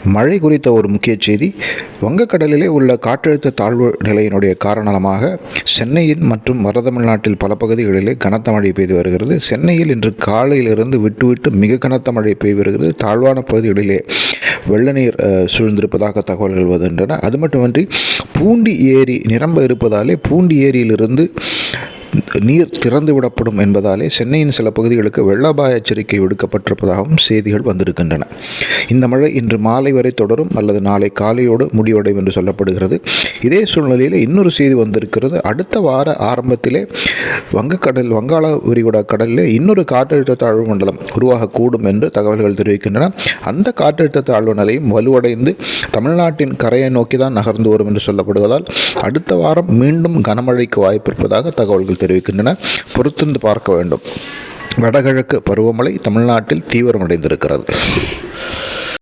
மழை குறித்த ஒரு முக்கிய செய்தி. வங்கக்கடலிலே உள்ள காற்றழுத்த தாழ்வு நிலையினுடைய காரணமாக சென்னையின் மற்றும் வட தமிழ்நாட்டில் பல பகுதிகளிலே கனத்த மழை பெய்து வருகிறது. சென்னையில் இன்று காலையிலிருந்து விட்டு மிக கனத்த மழை பெய்து வருகிறது. தாழ்வான பகுதிகளிலே வெள்ள நீர் சூழ்ந்திருப்பதாக தகவல்கள் வருகின்றன. அது மட்டுமன்றி பூண்டி ஏரி நிரம்ப இருப்பதாலே பூண்டி ஏரியிலிருந்து நீர் திறந்து விடப்படும் என்பதாலே சென்னையின் சில பகுதிகளுக்கு வெள்ள அபாய எச்சரிக்கை விடுக்கப்பட்டிருப்பதாகவும் செய்திகள் வந்திருக்கின்றன. இந்த மழை இன்று மாலை வரை தொடரும் அல்லது நாளை காலையோடு முடிவடையும் என்று சொல்லப்படுகிறது. இதே சூழ்நிலையில் இன்னொரு செய்தி வந்திருக்கிறது. அடுத்த வார ஆரம்பத்திலே வங்காள விரிகுடா கடலில் இன்னொரு காற்றழுத்த தாழ்வு மண்டலம் உருவாகக்கூடும் என்று தகவல்கள் தெரிவிக்கின்றன. அந்த காற்றழுத்த தாழ்வு நிலையும் வலுவடைந்து தமிழ்நாட்டின் கரையை நோக்கி தான் நகர்ந்து வரும் என்று சொல்லப்படுவதால் அடுத்த வாரம் மீண்டும் கனமழைக்கு வாய்ப்பு இருப்பதாக தகவல்கள் தெரிவிக்கின்றன. பொறுத்திருந்து பார்க்க வேண்டும். வடகிழக்கு பருவமழை தமிழ்நாட்டில் தீவிரமடைந்திருக்கிறது.